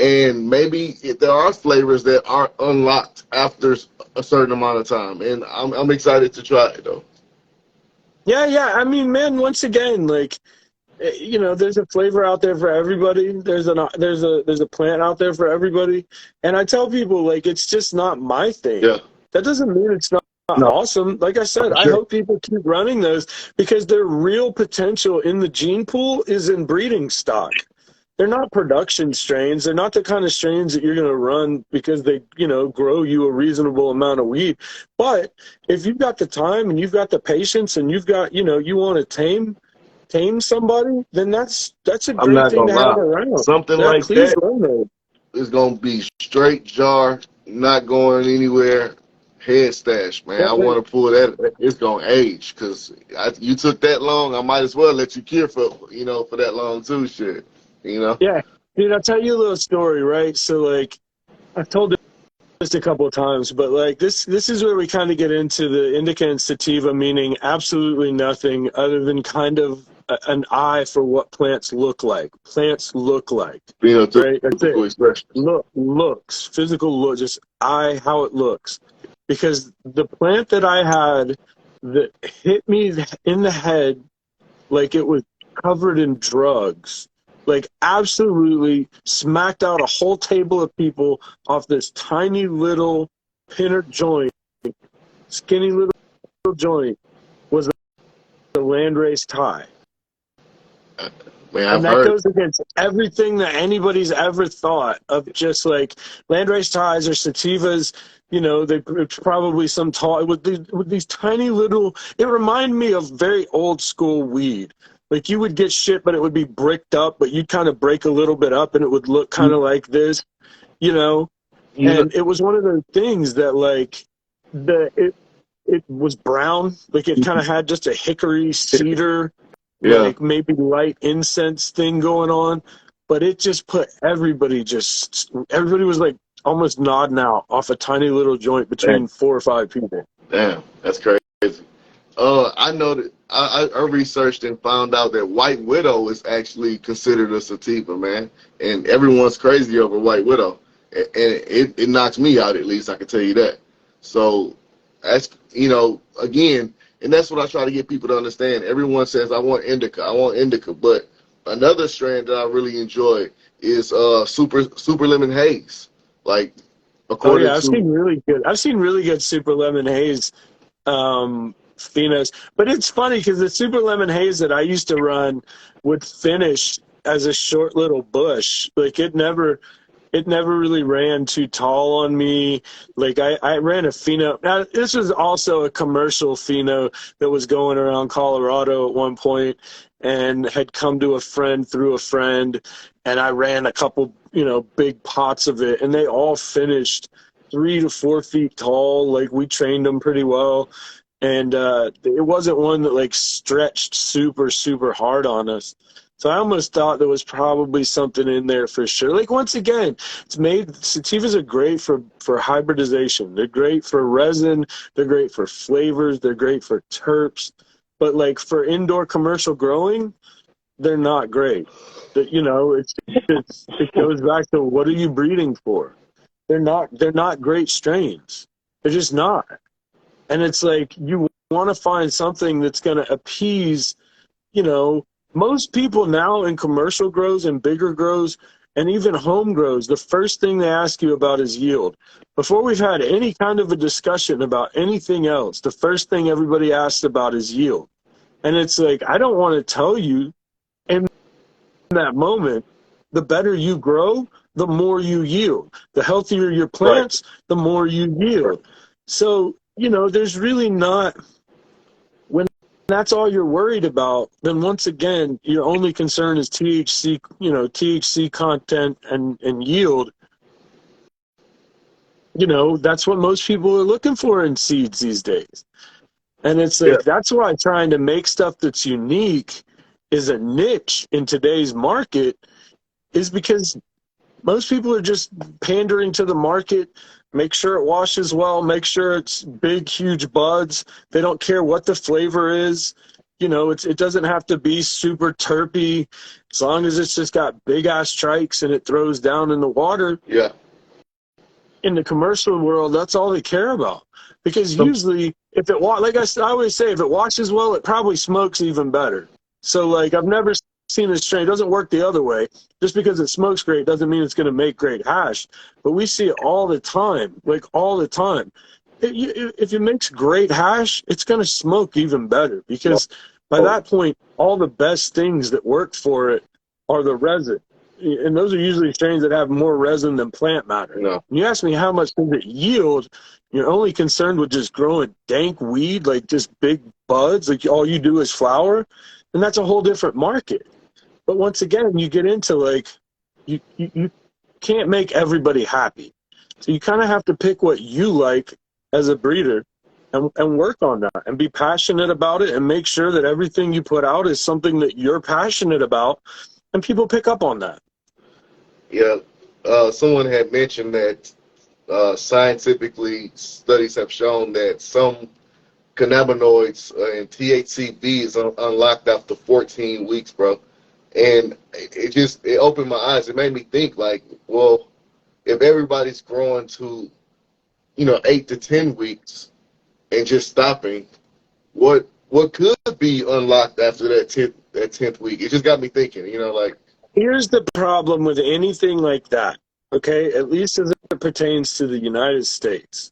And maybe there are flavors that are unlocked after a certain amount of time, and I'm excited to try it though. Yeah. I mean, man, once again, like, You know, there's a flavor out there for everybody. There's a plant out there for everybody. And I tell people, like, it's just not my thing. Yeah. That doesn't mean it's not No, awesome. Like I said, for I sure. hope people keep running those because their real potential in the gene pool is in breeding stock. They're not production strains. They're not the kind of strains that you're going to run because they, you know, grow you a reasonable amount of weed. But if you've got the time and you've got the patience and you've got, you know, you want to tame somebody, then that's a I'm great not thing gonna to have lie. around. Something Yeah, like please that run those. is gonna be straight jar, not going anywhere. Head stash, man. Yeah, I want to pull that. It's gonna age because you took that long. I might as well let you cure for for that long too. Shit, you know. yeah. Dude, I'll tell you a little story, right? So, like, I've told this a couple of times, but like this is where we kind of get into the indica and sativa, meaning absolutely nothing other than kind of an eye for what plants look like. Plants look like, right? That's it. Phenotypical expressions. Looks, physical look, just eye, how it looks. Because the plant that I had that hit me in the head like it was covered in drugs. Like absolutely smacked out a whole table of people off this tiny little pinner joint, skinny little joint was the landrace tie. Man, And I've that heard. goes against everything that anybody's ever thought of just like landrace ties or sativas. You know, it's probably some tall with these tiny little. It reminded me of very old school weed. Like you would get shit, but it would be bricked up, but you'd kind of break a little bit up, and it would look kind You, of like this, you know. you know, And it was one of those things that like it was brown, like it kind of had just a hickory cedar yeah. like maybe light incense thing going on, but it just put everybody was like almost nodding out off a tiny little joint between Damn, 4 or 5 people. damn, that's crazy. I know that I researched and found out that White Widow is actually considered a sativa, man, and everyone's crazy over White Widow, and it knocks me out at least. I can tell you that. So that's again, and that's what I try to get people to understand. Everyone says I want indica, but another strand that I really enjoy is super lemon haze. Like Oh according yeah, to I've seen really good super lemon haze phenos, but it's funny because the super lemon haze that I used to run would finish as a short little bush. Like it never really ran too tall on me. Like I ran a pheno. Now, this was also a commercial pheno that was going around Colorado at one point and had come to a friend through a friend. And I ran a couple, big pots of it and they all finished 3 to 4 feet tall. Like we trained them pretty well. And it wasn't one that like stretched super, super hard on us. So I almost thought there was probably something in there for sure. Like once again, sativas are great for hybridization. They're great for resin. They're great for flavors. They're great for terps. But like for indoor commercial growing, they're not great. It goes back to what are you breeding for? They're not great strains. They're just not. And it's like you want to find something that's going to appease you know, most people now in commercial grows and bigger grows and even home grows, the first thing they ask you about is yield. Before we've had any kind of a discussion about anything else, the first thing everybody asks about is yield. And it's like, I don't want to tell you in that moment, the better you grow, the more you yield. The healthier your right, plants, the more you right. yield. So, there's really not when that's all you're worried about, then once again, your only concern is THC content and yield. That's what most people are looking for in seeds these days. And it's Yeah, like, that's why trying to make stuff that's unique is a niche in today's market is because most people are just pandering to the market. Make sure it washes well. Make sure it's big, huge buds. They don't care what the flavor is. It doesn't have to be super terpy. As long as it's just got big ass trikes and it throws down in the water. yeah. In the commercial world, that's all they care about. Because Some usually, like I always say, if it washes well, it probably smokes even better. So like, I've never seen a strain. It doesn't work the other way. Just because it smokes great doesn't mean it's going to make great hash. But we see it all the time, like all the time. If it makes great hash, it's going to smoke even better because by that point, all the best things that work for it are the resin. And those are usually strains that have more resin than plant matter. No. When you ask me how much does it yield, you're only concerned with just growing dank weed, like just big buds, like all you do is flower, and that's a whole different market. But once again, you get into like, you can't make everybody happy. So you kind of have to pick what you like as a breeder and work on that and be passionate about it and make sure that everything you put out is something that you're passionate about and people pick up on that. Yeah. Someone had mentioned that scientifically studies have shown that some cannabinoids and THCV is unlocked after 14 weeks, bro. And it opened my eyes. It made me think like, well, if everybody's growing to, 8 to 10 weeks and just stopping, what could be unlocked after that 10th week? It just got me thinking, like. Here's the problem with anything like that, okay? At least as it pertains to the United States.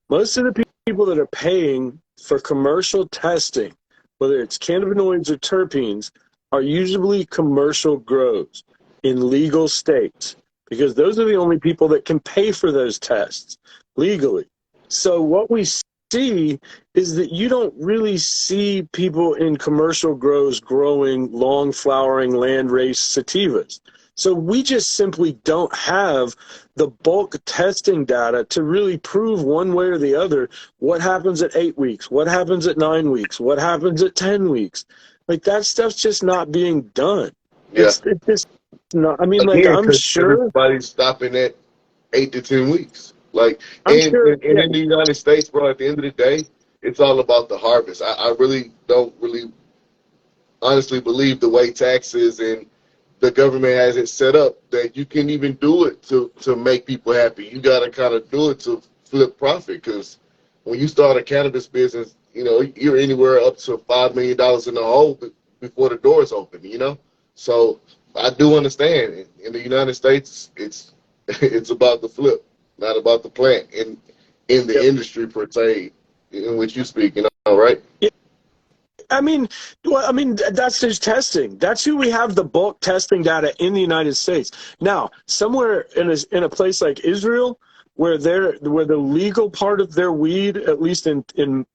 Most of the people that are paying for commercial testing, whether it's cannabinoids or terpenes, are usually commercial grows in legal states because those are the only people that can pay for those tests legally. So what we see is that you don't really see people in commercial grows growing long flowering landrace sativas. So we just simply don't have the bulk testing data to really prove one way or the other what happens at 8 weeks, what happens at 9 weeks, what happens at 10 weeks. Like that stuff's just not being done. Yeah. It's just not. I mean, like Again, I'm because sure everybody's stopping at 8 to 10 weeks. Like, I'm and, sure. and, and in the United States, bro, at the end of the day, it's all about the harvest. I really don't honestly believe the way taxes and the government has it set up that you can even do it to make people happy. You got to kind of do it to flip profit because when you start a cannabis business, you're anywhere up to $5 million in the hole before the doors open. So I do understand. In the United States, it's about the flip, not about the plant in the industry per se in which you speak, right? I mean, that's just testing. That's who we have the bulk testing data in the United States. Now, somewhere in a place like Israel, where the legal part of their weed, at least in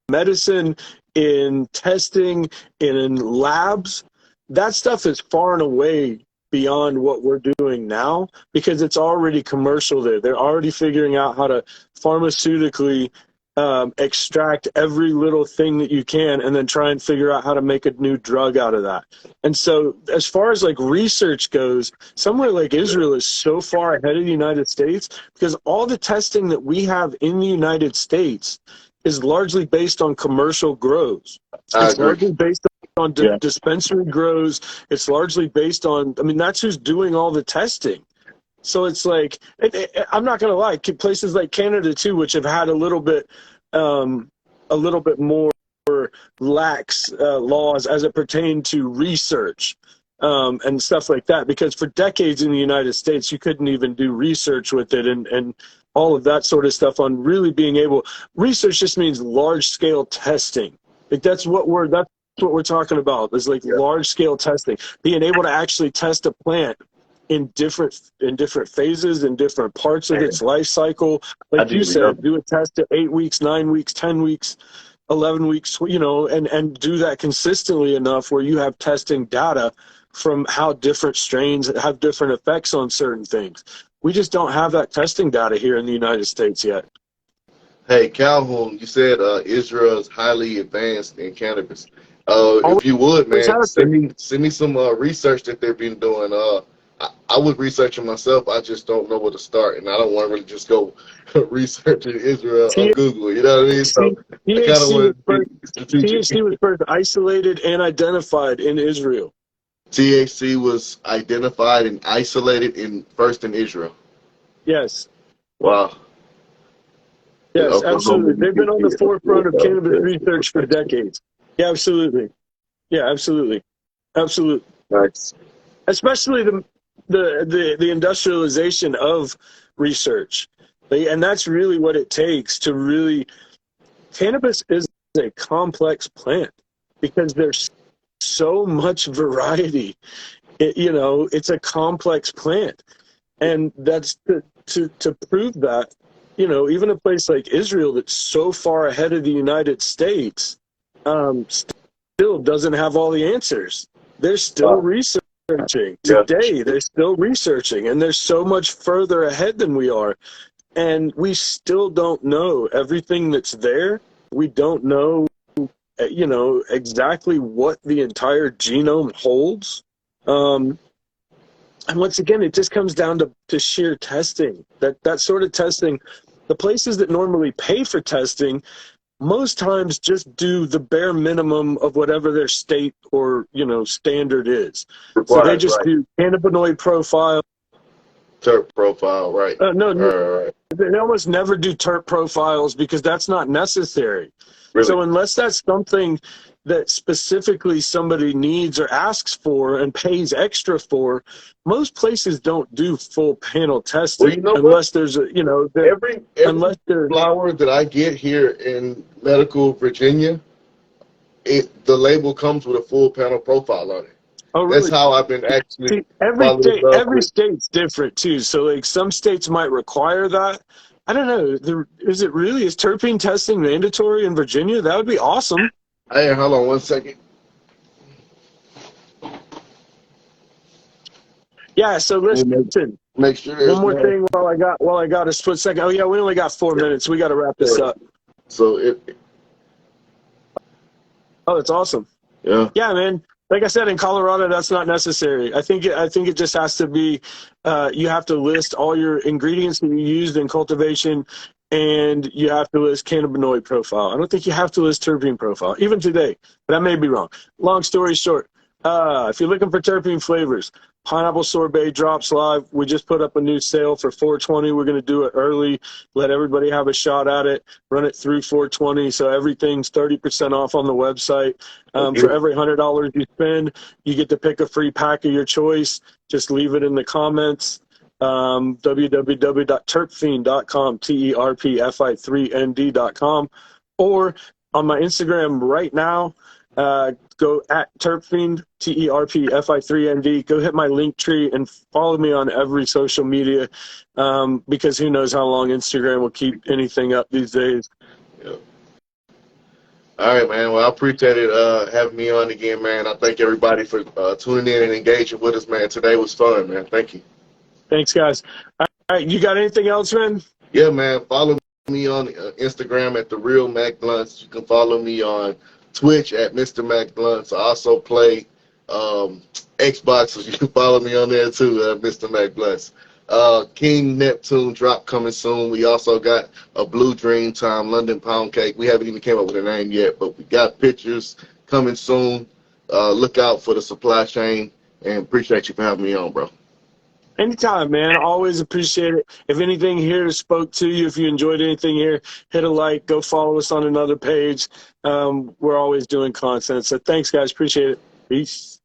medicine, in testing, in labs, that stuff is far and away beyond what we're doing now because it's already commercial there. They're already figuring out how to pharmaceutically extract every little thing that you can and then try and figure out how to make a new drug out of that. And so as far as like research goes, somewhere like Israel is so far ahead of the United States because all the testing that we have in the United States is largely based on commercial grows. It's largely based on dispensary grows. It's largely based on, that's who's doing all the testing. So it's like, I'm not going to lie, places like Canada too, which have had a little bit more lax laws as it pertained to research and stuff like that. Because for decades in the United States, you couldn't even do research with it and all of that sort of stuff on really being able. Research just means large scale testing. Like that's what we're talking about. Is like large scale testing, being able to actually test a plant in different phases, in different parts of its life cycle. Like you said, do a test at 8 weeks, 9 weeks, 10 weeks, 11 weeks, and do that consistently enough where you have testing data from how different strains have different effects on certain things. We just don't have that testing data here in the United States yet. Hey, Calhoun, you said Israel is highly advanced in cannabis. If you would, man, send me some research that they've been doing. I would research it myself. I just don't know where to start, and I don't want to really just go research in Israel on Google. You know what I mean? So I kind of want to be strategic. THC was first isolated and identified in Israel. THC was identified and isolated first in Israel. Yes. Wow. Yes, absolutely. They've been on the forefront of cannabis research for decades. Yeah, absolutely. Yeah, absolutely. Absolutely. Nice. Especially the industrialization of research. And that's really what it takes to really, cannabis is a complex plant because there's so much variety. It's a complex plant. And that's to prove that, even a place like Israel that's so far ahead of the United States, still doesn't have all the answers. They're still researching. Yeah. Today, they're still researching, and they're so much further ahead than we are. And we still don't know everything that's there. We don't know, exactly what the entire genome holds. And once again, it just comes down to sheer testing. That sort of testing, the places that normally pay for testing, most times just do the bare minimum of whatever their state or standard is. So they Required, just right. do cannabinoid profile. Terp profile, right. No, Right. they almost never do terp profiles because that's not necessary. So Really? unless that's something that specifically somebody needs or asks for and pays extra for, most places don't do full panel Well, testing you know what? unless there's Every unless there. flower that I get here in medical Virginia, the label comes with a full panel profile on it. Oh, That's really? how I've been actually See, every following state, up every with. state's different too. So, like, some states might require that. I don't know. Is terpene testing mandatory in Virginia? That would be awesome. Hey, hold on 1 second. Yeah. So Let me listen. make sure One there's more no. thing while I got a split second. Oh yeah, we only got 4 minutes. We got to wrap this up. So it, Oh, that's awesome. yeah. Yeah, man. Like I said, in Colorado, that's not necessary. I think it just has to be. You have to list all your ingredients that you used in cultivation, and you have to list cannabinoid profile. I don't think you have to list terpene profile, even today. But I may be wrong. Long story short, if you're looking for terpene flavors, pineapple sorbet drops live. We just put up a new sale for 420. We're going to do it early, let everybody have a shot at it, run it through 420. So everything's 30% off on the website. For every $100 you spend, you get to pick a free pack of your choice. Just leave it in the comments. www.terpfiend.com, terpfi3nd.com, or on my Instagram right now. Go at terpfiend, terpfi3nd. Go hit my link tree and follow me on every social media, because who knows how long Instagram will keep anything up these days. Yeah. All right, man. Well, I appreciate it having me on again, man. I thank everybody for tuning in and engaging with us, man. Today was fun, man. Thank you. Thanks, guys. All right, you got anything else, man? Yeah, man. Follow me on Instagram at the Real Mac Blunts. You can follow me on Twitch at Mr. Mac Blunts. I also play Xbox, so you can follow me on there too, Mr. Mac Blunts. King Neptune drop coming soon. We also got a Blue Dream Time London Pound Cake. We haven't even came up with a name yet, but we got pictures coming soon. Look out for the supply chain, and appreciate you for having me on, bro. Anytime, man. Always appreciate it. If anything here spoke to you, if you enjoyed anything here, hit a like, go follow us on another page. We're always doing content. So thanks, guys. Appreciate it. Peace.